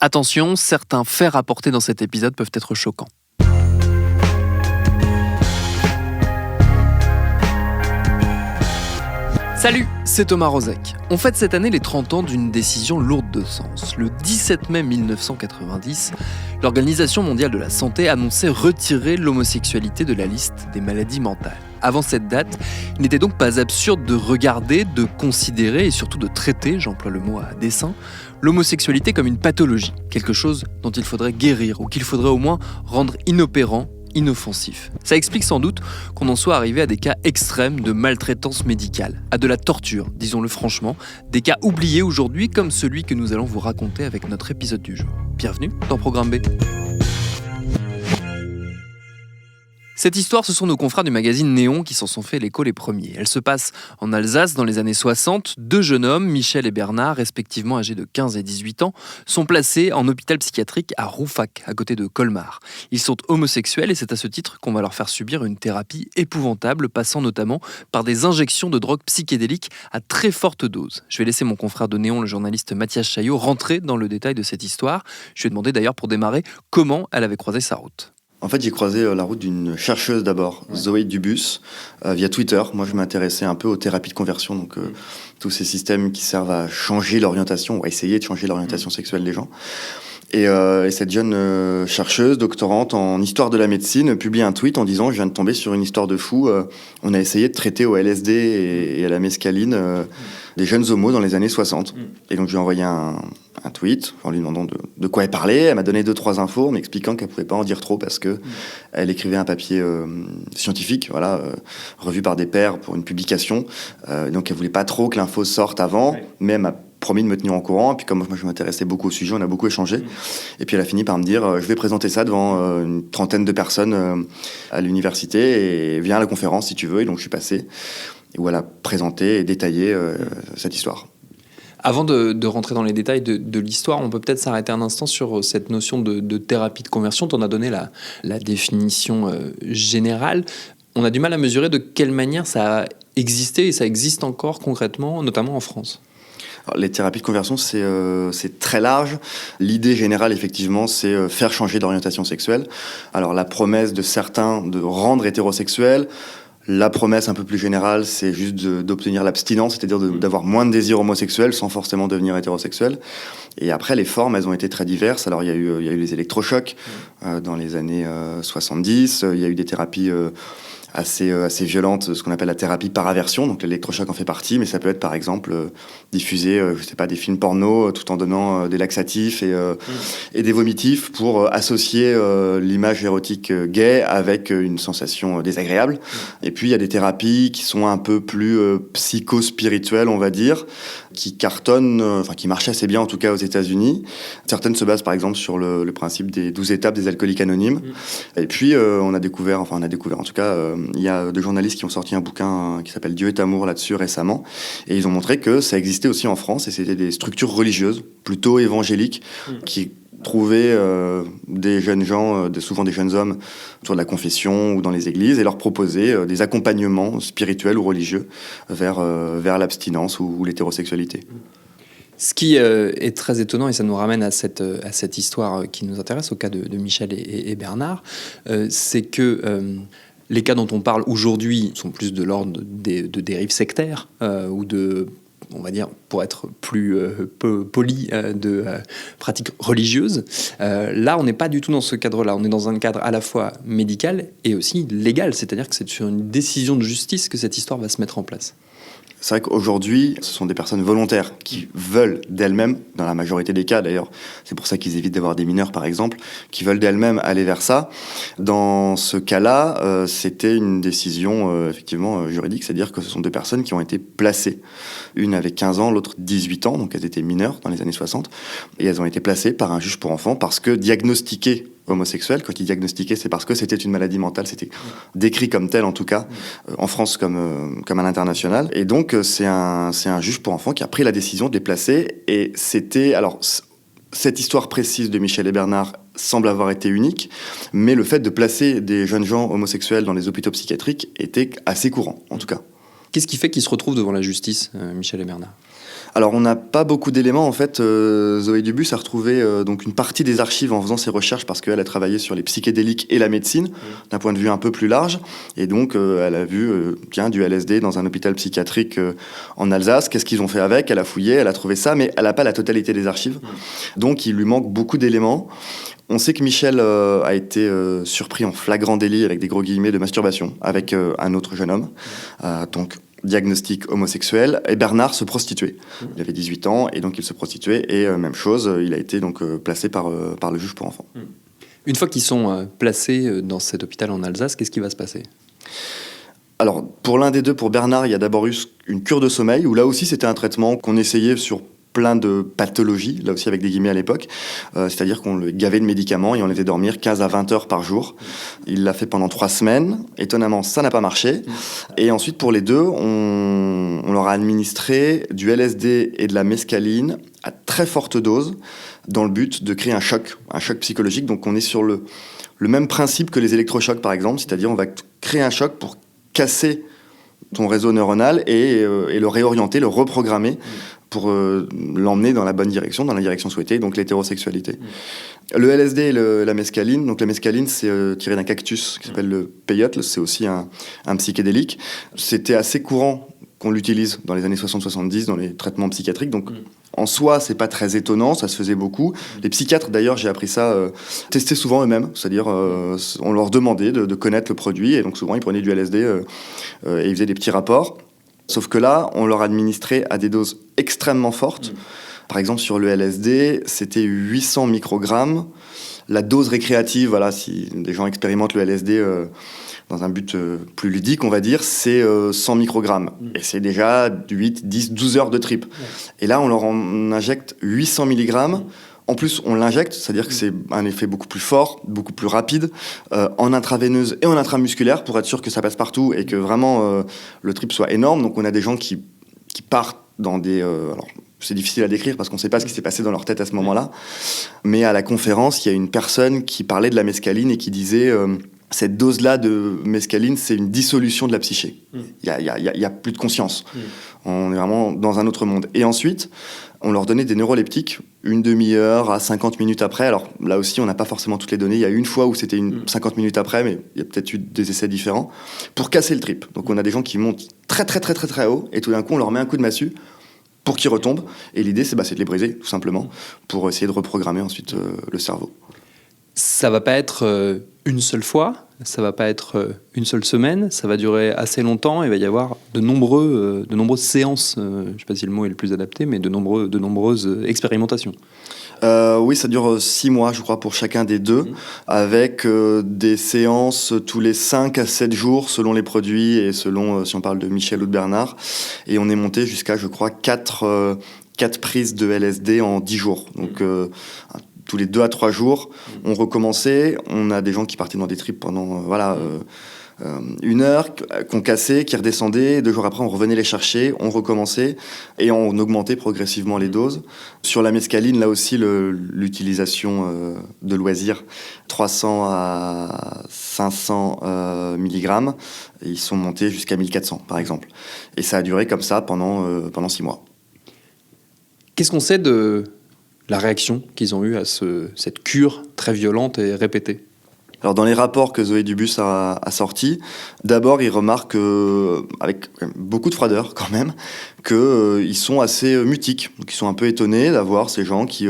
Attention, certains faits rapportés dans cet épisode peuvent être choquants. Salut, c'est Thomas Rozek. On fête cette année les 30 ans d'une décision lourde de sens. Le 17 mai 1990, l'Organisation mondiale de la santé annonçait retirer l'homosexualité de la liste des maladies mentales. Avant cette date, il n'était donc pas absurde de regarder, de considérer et surtout de traiter, j'emploie le mot à dessein, l'homosexualité comme une pathologie, quelque chose dont il faudrait guérir ou qu'il faudrait au moins rendre inopérant, inoffensif. Ça explique sans doute qu'on en soit arrivé à des cas extrêmes de maltraitance médicale, à de la torture, disons-le franchement, des cas oubliés aujourd'hui comme celui que nous allons vous raconter avec notre épisode du jour. Bienvenue dans Programme B. Cette histoire, ce sont nos confrères du magazine Néon qui s'en sont fait l'écho les premiers. Elle se passe en Alsace dans les années 60. Deux jeunes hommes, Michel et Bernard, respectivement âgés de 15 et 18 ans, sont placés en hôpital psychiatrique à Rouffach, à côté de Colmar. Ils sont homosexuels et c'est à ce titre qu'on va leur faire subir une thérapie épouvantable, passant notamment par des injections de drogues psychédéliques à très forte dose. Je vais laisser mon confrère de Néon, le journaliste Mathias Chaillot, rentrer dans le détail de cette histoire. Je lui ai demandé d'ailleurs pour démarrer comment elle avait croisé sa route. En fait, j'ai croisé la route d'une chercheuse d'abord, Zoé Dubus, via Twitter. Moi, je m'intéressais un peu aux thérapies de conversion, donc tous ces systèmes qui servent à changer l'orientation, ou à essayer de changer l'orientation sexuelle des gens. Et cette jeune chercheuse, doctorante en histoire de la médecine, publie un tweet en disant « Je viens de tomber sur une histoire de fou. On a essayé de traiter au LSD et à la mescaline des jeunes homos dans les années 60. » Et donc, je lui ai envoyé un tweet en lui demandant de quoi elle parlait. Elle m'a donné 2-3 infos, m'expliquant qu'elle ne pouvait pas en dire trop parce que elle écrivait un papier scientifique, revu par des pairs pour une publication. Donc, elle ne voulait pas trop que l'info sorte avant, mais elle m'a promis de me tenir au courant. Et puis comme moi je m'intéressais beaucoup au sujet, on a beaucoup échangé. Et puis elle a fini par me dire je vais présenter ça devant une trentaine de personnes à l'université et viens à la conférence si tu veux. Et donc je suis passé et où elle a présenté et détaillé cette histoire. Avant de rentrer dans les détails de l'histoire, on peut peut-être s'arrêter un instant sur cette notion de thérapie de conversion. Tu en as donné la définition générale. On a du mal à mesurer de quelle manière ça a existé et ça existe encore concrètement, notamment en France. Alors, les thérapies de conversion, c'est très large. L'idée générale, effectivement, c'est faire changer d'orientation sexuelle. Alors, la promesse de certains de rendre hétérosexuel. La promesse un peu plus générale, c'est juste d'obtenir l'abstinence, c'est-à-dire d'avoir moins de désir homosexuel sans forcément devenir hétérosexuel. Et après, les formes, elles ont été très diverses. Alors, il y a eu les électrochocs dans les années 70. Il y a eu des thérapies assez violente, ce qu'on appelle la thérapie par aversion. Donc l'électrochoc en fait partie, mais ça peut être par exemple diffuser, des films porno tout en donnant des laxatifs et des vomitifs pour associer l'image érotique gay avec une sensation désagréable. Et puis il y a des thérapies qui sont un peu plus psycho-spirituelles, on va dire, qui cartonnent, qui marchent assez bien en tout cas aux États-Unis. Certaines se basent par exemple sur le principe des 12 étapes des alcooliques anonymes. Et puis on a découvert en tout cas, il y a des journalistes qui ont sorti un bouquin qui s'appelle Dieu est amour là-dessus récemment, et ils ont montré que ça existait aussi en France, et c'était des structures religieuses, plutôt évangéliques, qui trouvaient des jeunes gens, souvent des jeunes hommes, autour de la confession ou dans les églises, et leur proposaient des accompagnements spirituels ou religieux vers l'abstinence ou l'hétérosexualité. Ce qui est très étonnant, et ça nous ramène à cette histoire qui nous intéresse, au cas de Michel et Bernard, c'est que les cas dont on parle aujourd'hui sont plus de l'ordre de dérives sectaires ou de, on va dire, pour être plus poli, de pratiques religieuses. Là, on n'est pas du tout dans ce cadre-là. On est dans un cadre à la fois médical et aussi légal, c'est-à-dire que c'est sur une décision de justice que cette histoire va se mettre en place. C'est vrai qu'aujourd'hui, ce sont des personnes volontaires qui veulent d'elles-mêmes, dans la majorité des cas d'ailleurs, c'est pour ça qu'ils évitent d'avoir des mineurs par exemple, qui veulent d'elles-mêmes aller vers ça. Dans ce cas-là, c'était une décision effectivement juridique, c'est-à-dire que ce sont deux personnes qui ont été placées, une avec 15 ans, l'autre 18 ans, donc elles étaient mineures dans les années 60, et elles ont été placées par un juge pour enfants parce que diagnostiquées homosexuel. Quand il diagnostiquait, c'est parce que c'était une maladie mentale, c'était décrit comme tel en tout cas, en France comme à l'international. Et donc c'est un juge pour enfants qui a pris la décision de les placer, et c'était... Alors, cette histoire précise de Michel et Bernard semble avoir été unique, mais le fait de placer des jeunes gens homosexuels dans les hôpitaux psychiatriques était assez courant, en tout cas. Qu'est-ce qui fait qu'ils se retrouvent devant la justice, Michel et Bernard ? Alors, on n'a pas beaucoup d'éléments. En fait, Zoé Dubus a retrouvé donc une partie des archives en faisant ses recherches parce qu'elle a travaillé sur les psychédéliques et la médecine d'un point de vue un peu plus large. Et donc, elle a vu du LSD dans un hôpital psychiatrique en Alsace. Qu'est-ce qu'ils ont fait avec? Elle a fouillé, elle a trouvé ça, mais elle n'a pas la totalité des archives. Donc, il lui manque beaucoup d'éléments. On sait que Michel a été surpris en flagrant délit, avec des gros guillemets, de masturbation avec un autre jeune homme. Donc, diagnostic homosexuel, et Bernard se prostituait. Il avait 18 ans et donc il se prostituait et même chose, il a été donc placé par le juge pour enfants. Une fois qu'ils sont placés dans cet hôpital en Alsace, qu'est-ce qui va se passer? Alors pour l'un des deux, pour Bernard, il y a d'abord eu une cure de sommeil où là aussi c'était un traitement qu'on essayait sur plein de pathologies, là aussi avec des guillemets à l'époque, c'est-à-dire qu'on le gavait de médicaments et on le faisait dormir 15 à 20 heures par jour. Il l'a fait pendant 3 semaines. Étonnamment, ça n'a pas marché. Et ensuite, pour les deux, on leur a administré du LSD et de la mescaline à très forte dose dans le but de créer un choc psychologique. Donc on est sur le même principe que les électrochocs, par exemple, c'est-à-dire on va créer un choc pour casser ton réseau neuronal et le réorienter, le reprogrammer pour l'emmener dans la bonne direction, dans la direction souhaitée, donc l'hétérosexualité. Le LSD et la mescaline, donc la mescaline c'est tiré d'un cactus qui s'appelle le peyote, c'est aussi un psychédélique. C'était assez courant qu'on l'utilise dans les années 60-70 dans les traitements psychiatriques, donc en soi c'est pas très étonnant, ça se faisait beaucoup. Les psychiatres d'ailleurs, j'ai appris ça, testaient souvent eux-mêmes, c'est-à-dire on leur demandait de connaître le produit et donc souvent ils prenaient du LSD et ils faisaient des petits rapports. Sauf que là, on leur administrait à des doses extrêmement fortes. Par exemple, sur le LSD, c'était 800 microgrammes. La dose récréative, voilà, si des gens expérimentent le LSD dans un but plus ludique, on va dire, c'est 100 microgrammes. Et c'est déjà 8, 10, 12 heures de trip. Et là, on leur en injecte 800 milligrammes. En plus, on l'injecte, c'est-à-dire que c'est un effet beaucoup plus fort, beaucoup plus rapide, en intraveineuse et en intramusculaire, pour être sûr que ça passe partout et que vraiment le trip soit énorme. Donc on a des gens qui partent dans des... alors, c'est difficile à décrire parce qu'on ne sait pas ce qui s'est passé dans leur tête à ce moment-là. Mais à la conférence, il y a une personne qui parlait de la mescaline et qui disait... cette dose-là de mescaline, c'est une dissolution de la psyché. Il y a plus de conscience. On est vraiment dans un autre monde. Et ensuite, on leur donnait des neuroleptiques, une demi-heure à 50 minutes après. Alors là aussi, on n'a pas forcément toutes les données. Il y a une fois où c'était 50 minutes après, mais il y a peut-être eu des essais différents, pour casser le trip. Donc on a des gens qui montent très très très très très haut, et tout d'un coup, on leur met un coup de massue pour qu'ils retombent. Et l'idée, c'est de les briser, tout simplement, pour essayer de reprogrammer ensuite le cerveau. Ça va pas être une seule fois, ça va pas être une seule semaine, ça va durer assez longtemps. Il va y avoir de nombreuses séances, je ne sais pas si le mot est le plus adapté, mais de nombreuses expérimentations. Oui, ça dure 6 mois, je crois, pour chacun des deux, avec des séances tous les 5 à 7 jours, selon les produits et selon, si on parle de Michel ou de Bernard. Et on est monté jusqu'à, je crois, 4 prises de LSD en 10 jours. Donc, tous les 2 à 3 jours, on recommençait. On a des gens qui partaient dans des trips pendant 1 heure, qu'on cassait, qui redescendaient. 2 jours après, on revenait les chercher, on recommençait et on augmentait progressivement les doses. Sur la mescaline, là aussi, l'utilisation de loisirs, 300 à 500 milligrammes, ils sont montés jusqu'à 1400, par exemple. Et ça a duré comme ça pendant 6 mois. Qu'est-ce qu'on sait de la réaction qu'ils ont eue à cette cure très violente et répétée? Alors dans les rapports que Zoé Dubus a sortis, d'abord ils remarquent, avec beaucoup de froideur quand même, qu'ils sont assez mutiques, qu'ils sont un peu étonnés d'avoir ces gens qui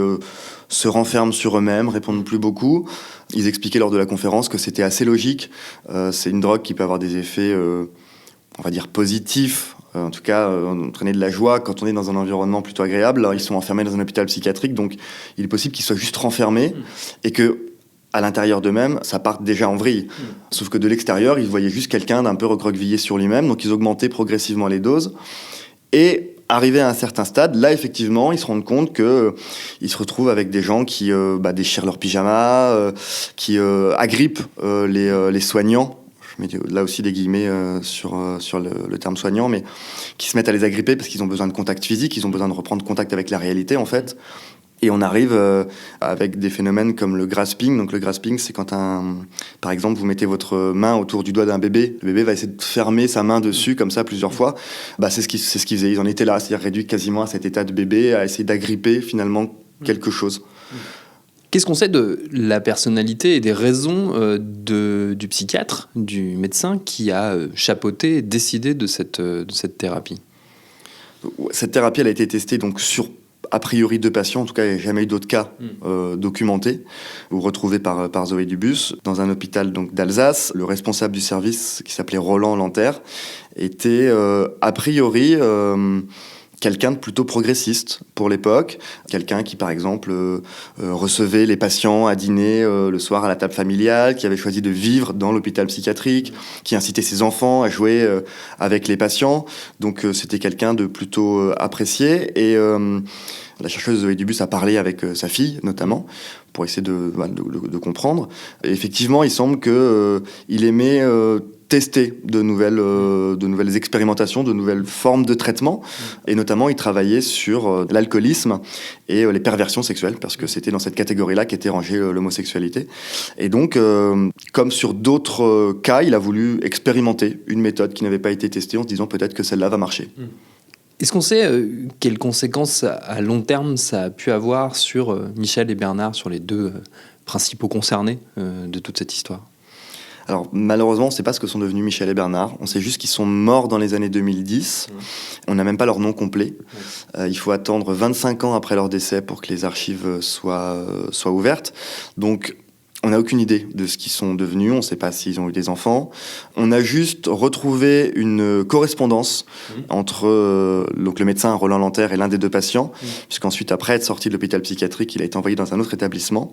se renferment sur eux-mêmes, répondent plus beaucoup. Ils expliquaient lors de la conférence que c'était assez logique, c'est une drogue qui peut avoir des effets, on va dire, positifs, en tout cas entraîner de la joie quand on est dans un environnement plutôt agréable. Alors, ils sont enfermés dans un hôpital psychiatrique, donc il est possible qu'ils soient juste renfermés et que à l'intérieur d'eux-mêmes, ça part déjà en vrille. Sauf que de l'extérieur, ils voyaient juste quelqu'un d'un peu recroquevillé sur lui-même, donc ils augmentaient progressivement les doses. Et arrivé à un certain stade, là, effectivement, ils se rendent compte qu'ils se retrouvent avec des gens qui déchirent leurs pyjamas, qui agrippent les soignants. Je mets là aussi des guillemets sur le terme soignant, mais qui se mettent à les agripper parce qu'ils ont besoin de contact physique, ils ont besoin de reprendre contact avec la réalité, en fait. Et on arrive avec des phénomènes comme le grasping. Donc le grasping, c'est quand par exemple, vous mettez votre main autour du doigt d'un bébé. Le bébé va essayer de fermer sa main dessus comme ça plusieurs fois. C'est ce qu'ils faisaient. Ils en étaient là, c'est-à-dire réduits quasiment à cet état de bébé, à essayer d'agripper finalement quelque chose. Qu'est-ce qu'on sait de la personnalité et des raisons du psychiatre, du médecin qui a chapeauté et décidé de cette thérapie ? Cette thérapie, elle a été testée donc sur a priori 2 patients, en tout cas il n'y a jamais eu d'autres cas documentés ou retrouvés par Zoé Dubus dans un hôpital donc d'Alsace. Le responsable du service, qui s'appelait Roland Lanter, était a priori quelqu'un de plutôt progressiste pour l'époque, quelqu'un qui par exemple recevait les patients à dîner le soir à la table familiale, qui avait choisi de vivre dans l'hôpital psychiatrique, qui incitait ses enfants à jouer avec les patients. Donc c'était quelqu'un de plutôt apprécié. Et la chercheuse Zoé Dubus a parlé avec sa fille notamment pour essayer de comprendre. Et effectivement, il semble qu'il aimait tester de nouvelles expérimentations, de nouvelles formes de traitement. Et notamment, il travaillait sur l'alcoolisme et les perversions sexuelles, parce que c'était dans cette catégorie-là qu'était rangée l'homosexualité. Et donc, comme sur d'autres cas, il a voulu expérimenter une méthode qui n'avait pas été testée en se disant peut-être que celle-là va marcher. Est-ce qu'on sait quelles conséquences à long terme ça a pu avoir sur Michel et Bernard, sur les 2 principaux concernés de toute cette histoire ? Alors malheureusement, on ne sait pas ce que sont devenus Michel et Bernard. On sait juste qu'ils sont morts dans les années 2010. On n'a même pas leur nom complet. Il faut attendre 25 ans après leur décès pour que les archives soient ouvertes. Donc on n'a aucune idée de ce qu'ils sont devenus. On ne sait pas s'ils ont eu des enfants. On a juste retrouvé une correspondance entre donc le médecin Roland Lanter et l'un des 2 patients, puisqu'ensuite, après être sorti de l'hôpital psychiatrique, il a été envoyé dans un autre établissement.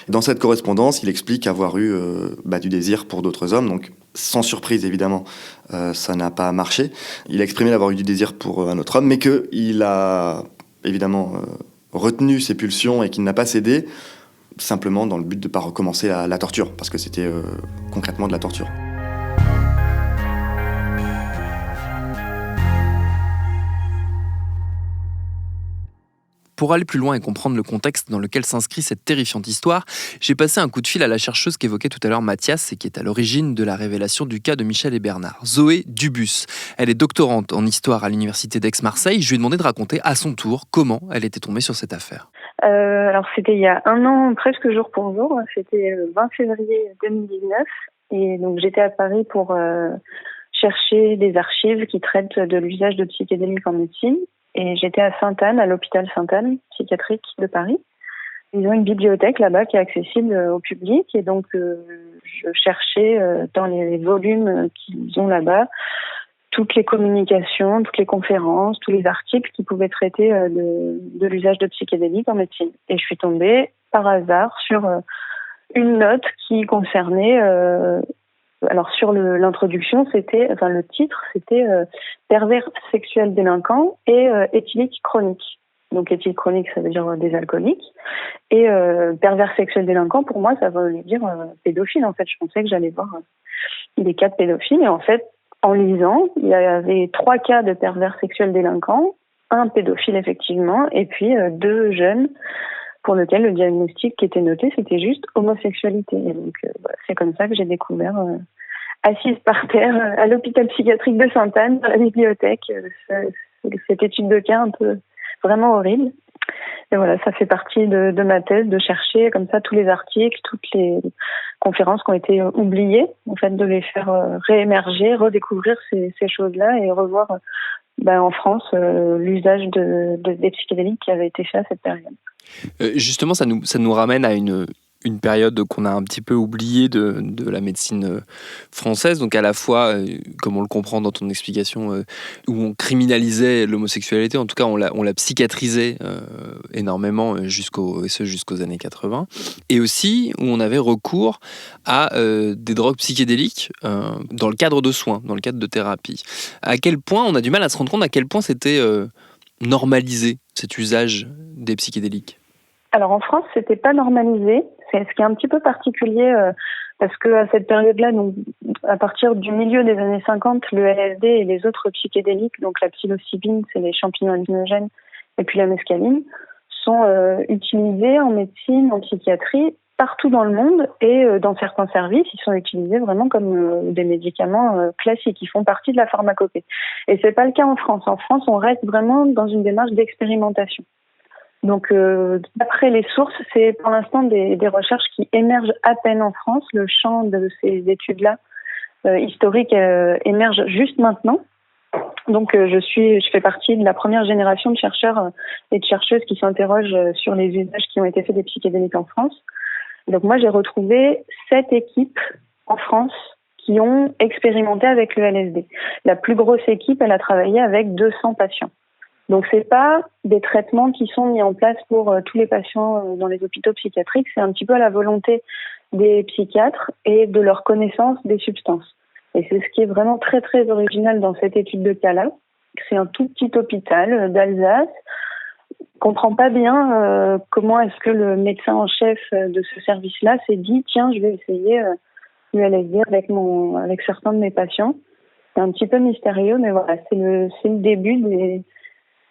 Dans cette correspondance, il explique avoir eu du désir pour d'autres hommes. Donc, sans surprise, évidemment, ça n'a pas marché. Il a exprimé d'avoir eu du désir pour un autre homme, mais qu'il a évidemment retenu ses pulsions et qu'il n'a pas cédé, simplement dans le but de ne pas recommencer la torture, parce que c'était concrètement de la torture. Pour aller plus loin et comprendre le contexte dans lequel s'inscrit cette terrifiante histoire, j'ai passé un coup de fil à la chercheuse qu'évoquait tout à l'heure Mathias et qui est à l'origine de la révélation du cas de Michel et Bernard, Zoé Dubus. Elle est doctorante en histoire à l'université d'Aix-Marseille. Je lui ai demandé de raconter à son tour comment elle était tombée sur cette affaire. Alors c'était il y a 1 an, presque jour pour jour. C'était le 20 février 2019. Et donc j'étais à Paris pour chercher des archives qui traitent de l'usage de psychédéliques en médecine. Et j'étais à Sainte-Anne, à l'hôpital Sainte-Anne, psychiatrique de Paris. Ils ont une bibliothèque là-bas qui est accessible au public. Et donc, je cherchais dans les volumes qu'ils ont là-bas toutes les communications, toutes les conférences, tous les articles qui pouvaient traiter de l'usage de psychédéliques en médecine. Et je suis tombée par hasard sur une note qui concernait... Alors sur l'introduction, le titre, c'était pervers sexuel délinquant et éthylique chronique. Donc éthylique chronique, ça veut dire des alcooliques. Et pervers sexuel délinquant, pour moi, ça veut dire pédophile. En fait, je pensais que j'allais voir des cas de pédophiles. Et en fait, en lisant, il y avait 3 cas de pervers sexuel délinquant, un pédophile effectivement, et puis 2 jeunes pour lequel le diagnostic qui était noté, c'était juste homosexualité. Et donc, c'est comme ça que j'ai découvert, assise par terre, à l'hôpital psychiatrique de Sainte-Anne, dans la bibliothèque, cette étude de cas un peu vraiment horrible. Et voilà, ça fait partie de ma thèse, de chercher comme ça tous les articles, toutes les conférences qui ont été oubliées, en fait, de les faire réémerger, redécouvrir ces choses-là et revoir en France l'usage des psychédéliques qui avait été fait à cette période. Justement, ça nous ramène à une période qu'on a un petit peu oubliée de la médecine française, donc à la fois, comme on le comprend dans ton explication, où on criminalisait l'homosexualité, en tout cas on la psychiatrisait énormément jusqu'aux années 80, et aussi où on avait recours à des drogues psychédéliques dans le cadre de soins, dans le cadre de thérapie. À quel point, on a du mal à se rendre compte à quel point c'était normalisé, cet usage des psychédéliques? Alors en France, c'était pas normalisé. C'est ce qui est un petit peu particulier parce que à cette période-là, donc à partir du milieu des années 50, le LSD et les autres psychédéliques, donc la psilocybine, c'est les champignons hallucinogènes, et puis la mescaline, sont utilisés en médecine, en psychiatrie, partout dans le monde, et dans certains services, ils sont utilisés vraiment comme des médicaments classiques. Ils font partie de la pharmacopée. Et c'est pas le cas en France. En France, on reste vraiment dans une démarche d'expérimentation. Donc, d'après les sources, c'est pour l'instant des recherches qui émergent à peine en France. Le champ de ces études-là historiques émerge juste maintenant. Donc, je fais partie de la première génération de chercheurs et de chercheuses qui s'interrogent sur les usages qui ont été faits des psychédéliques en France. Donc, moi, j'ai retrouvé 7 équipes en France qui ont expérimenté avec le LSD. La plus grosse équipe, elle a travaillé avec 200 patients. Donc, c'est pas des traitements qui sont mis en place pour tous les patients dans les hôpitaux psychiatriques. C'est un petit peu à la volonté des psychiatres et de leur connaissance des substances. Et c'est ce qui est vraiment très, très original dans cette étude de cas-là. C'est un tout petit hôpital d'Alsace. On comprend pas bien comment est-ce que le médecin en chef de ce service-là s'est dit « Tiens, je vais essayer le LSD avec certains de mes patients ». C'est un petit peu mystérieux, mais voilà, c'est le début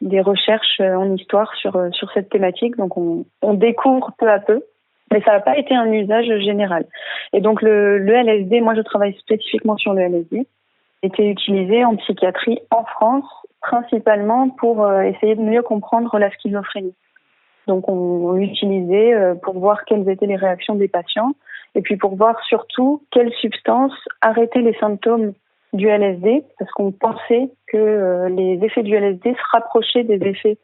des recherches en histoire sur cette thématique. Donc, on découvre peu à peu. Mais ça n'a pas été un usage général. Et donc le LSD, moi je travaille spécifiquement sur le LSD, était utilisé en psychiatrie en France, principalement pour essayer de mieux comprendre la schizophrénie. Donc on l'utilisait pour voir quelles étaient les réactions des patients, et puis pour voir surtout quelles substances arrêtaient les symptômes du LSD, parce qu'on pensait que les effets du LSD se rapprochaient des effets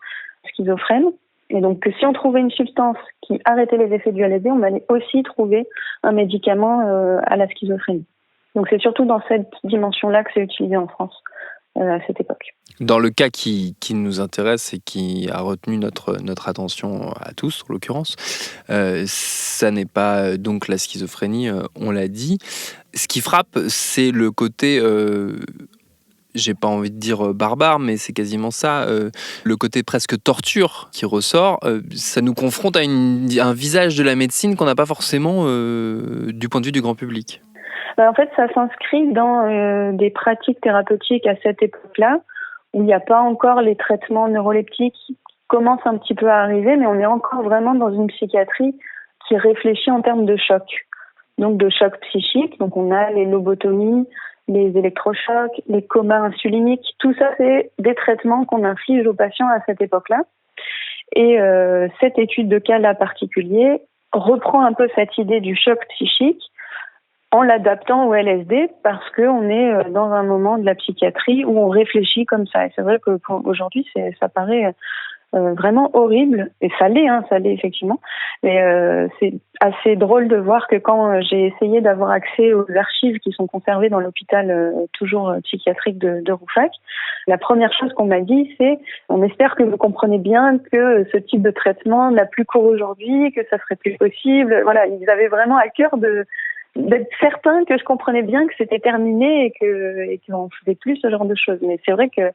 schizophrènes. Et donc, que si on trouvait une substance qui arrêtait les effets du LSD, on allait aussi trouver un médicament à la schizophrénie. Donc, c'est surtout dans cette dimension-là que c'est utilisé en France à cette époque. Dans le cas qui nous intéresse et qui a retenu notre attention à tous, en l'occurrence, ça n'est pas donc la schizophrénie, on l'a dit. Ce qui frappe, c'est le côté... j'ai pas envie de dire barbare, mais c'est quasiment ça, le côté presque torture qui ressort, ça nous confronte à un visage de la médecine qu'on n'a pas forcément du point de vue du grand public. En fait, ça s'inscrit dans des pratiques thérapeutiques à cette époque-là, où il n'y a pas encore les traitements neuroleptiques qui commencent un petit peu à arriver, mais on est encore vraiment dans une psychiatrie qui réfléchit en termes de choc. Donc de choc psychique, donc on a les lobotomies, les électrochocs, les comas insuliniques, tout ça c'est des traitements qu'on inflige aux patients à cette époque-là. Et cette étude de cas-là particulier reprend un peu cette idée du choc psychique en l'adaptant au LSD parce qu'on est dans un moment de la psychiatrie où on réfléchit comme ça. Et c'est vrai qu'aujourd'hui ça paraît vraiment horrible, et ça l'est effectivement, mais c'est assez drôle de voir que quand j'ai essayé d'avoir accès aux archives qui sont conservées dans l'hôpital toujours psychiatrique de Rouffach, la première chose qu'on m'a dit c'est « on espère que vous comprenez bien que ce type de traitement n'a plus cours aujourd'hui, que ça serait plus possible ». Voilà, ils avaient vraiment à cœur d'être certain que je comprenais bien que c'était terminé et qu'on ne faisait plus ce genre de choses. Mais c'est vrai que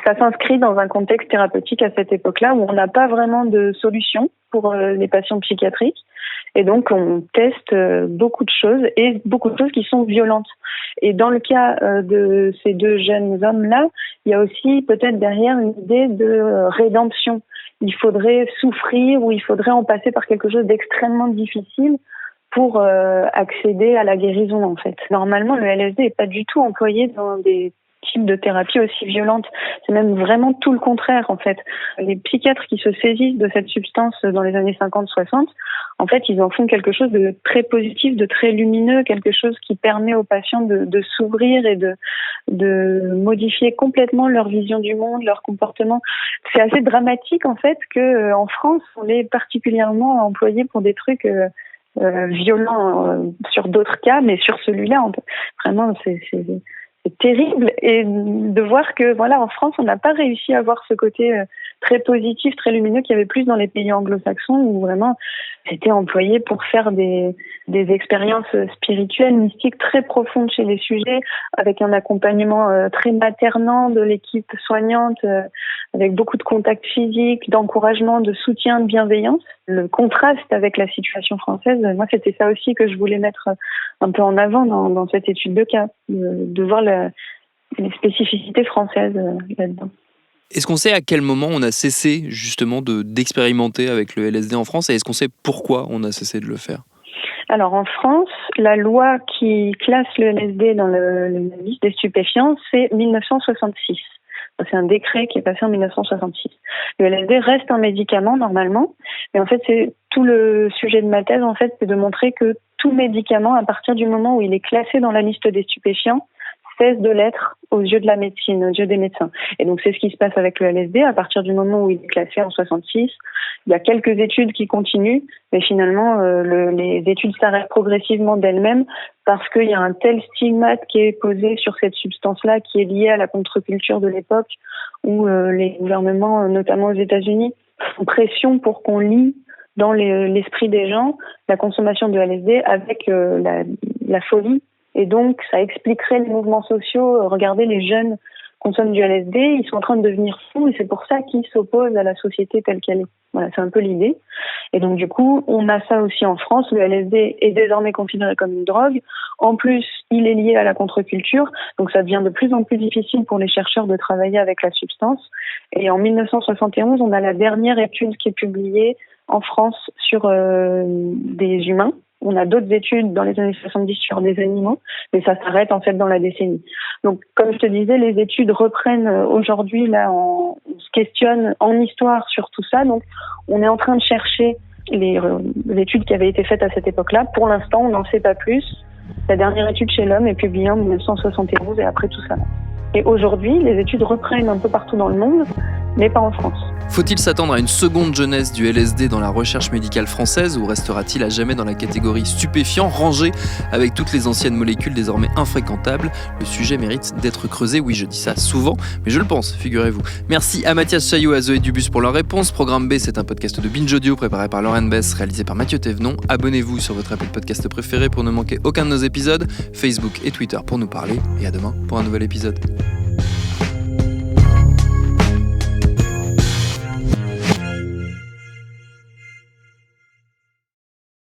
ça s'inscrit dans un contexte thérapeutique à cette époque-là où on n'a pas vraiment de solution pour les patients psychiatriques. Et donc, on teste beaucoup de choses et beaucoup de choses qui sont violentes. Et dans le cas de ces deux jeunes hommes-là, il y a aussi peut-être derrière une idée de rédemption. Il faudrait souffrir ou il faudrait en passer par quelque chose d'extrêmement difficile pour accéder à la guérison, en fait. Normalement, le LSD n'est pas du tout employé dans des types de thérapies aussi violentes. C'est même vraiment tout le contraire, en fait. Les psychiatres qui se saisissent de cette substance dans les années 50-60, en fait, ils en font quelque chose de très positif, de très lumineux, quelque chose qui permet aux patients de s'ouvrir et de modifier complètement leur vision du monde, leur comportement. C'est assez dramatique, en fait, que en France, on est particulièrement employé pour des trucs violent sur d'autres cas, mais sur celui-là, vraiment, c'est terrible. Et de voir que, voilà, en France, on n'a pas réussi à avoir ce côté très positif, très lumineux qu'il y avait plus dans les pays anglo-saxons où vraiment c'était employé pour faire des expériences spirituelles, mystiques très profondes chez les sujets, avec un accompagnement très maternant de l'équipe soignante, avec beaucoup de contacts physiques, d'encouragement, de soutien, de bienveillance. Le contraste avec la situation française, moi c'était ça aussi que je voulais mettre un peu en avant dans cette étude de cas, de voir les spécificités françaises là-dedans. Est-ce qu'on sait à quel moment on a cessé justement d'expérimenter avec le LSD en France et est-ce qu'on sait pourquoi on a cessé de le faire ? Alors en France, la loi qui classe le LSD dans la liste des stupéfiants, c'est 1966. C'est un décret qui est passé en 1966. Le LSD reste un médicament normalement, mais en fait c'est tout le sujet de ma thèse en fait, c'est de montrer que tout médicament, à partir du moment où il est classé dans la liste des stupéfiants, cesse de l'être aux yeux de la médecine, aux yeux des médecins. Et donc c'est ce qui se passe avec le LSD. À partir du moment où il est classé en 66, il y a quelques études qui continuent, mais finalement les études s'arrêtent progressivement d'elles-mêmes parce qu'il y a un tel stigmate qui est posé sur cette substance-là, qui est lié à la contre-culture de l'époque, où les gouvernements, notamment aux États-Unis, font pression pour qu'on lie dans l'esprit des gens la consommation de LSD avec la folie. Et donc, ça expliquerait les mouvements sociaux. Regardez, les jeunes consomment du LSD, ils sont en train de devenir fous et c'est pour ça qu'ils s'opposent à la société telle qu'elle est. Voilà, c'est un peu l'idée. Et donc, du coup, on a ça aussi en France. Le LSD est désormais considéré comme une drogue. En plus, il est lié à la contre-culture. Donc, ça devient de plus en plus difficile pour les chercheurs de travailler avec la substance. Et en 1971, on a la dernière étude qui est publiée en France sur des humains. On a d'autres études dans les années 70 sur des animaux, mais ça s'arrête en fait dans la décennie. Donc, comme je te disais, les études reprennent aujourd'hui, là, on se questionne en histoire sur tout ça. Donc, on est en train de chercher les études qui avaient été faites à cette époque-là. Pour l'instant, on n'en sait pas plus. La dernière étude chez l'homme est publiée en 1971 et après tout ça. Et aujourd'hui, les études reprennent un peu partout dans le monde, mais pas en France. Faut-il s'attendre à une seconde jeunesse du LSD dans la recherche médicale française ou restera-t-il à jamais dans la catégorie stupéfiant, rangé avec toutes les anciennes molécules désormais infréquentables ? Le sujet mérite d'être creusé, oui je dis ça souvent, mais je le pense, figurez-vous. Merci à Mathias Chaillot, à Zoé Dubus pour leur réponse. Programme B, c'est un podcast de Binge Audio préparé par Lauren Bess, réalisé par Mathieu Thévenon. Abonnez-vous sur votre appel podcast préféré pour ne manquer aucun de nos épisodes, Facebook et Twitter pour nous parler, et à demain pour un nouvel épisode.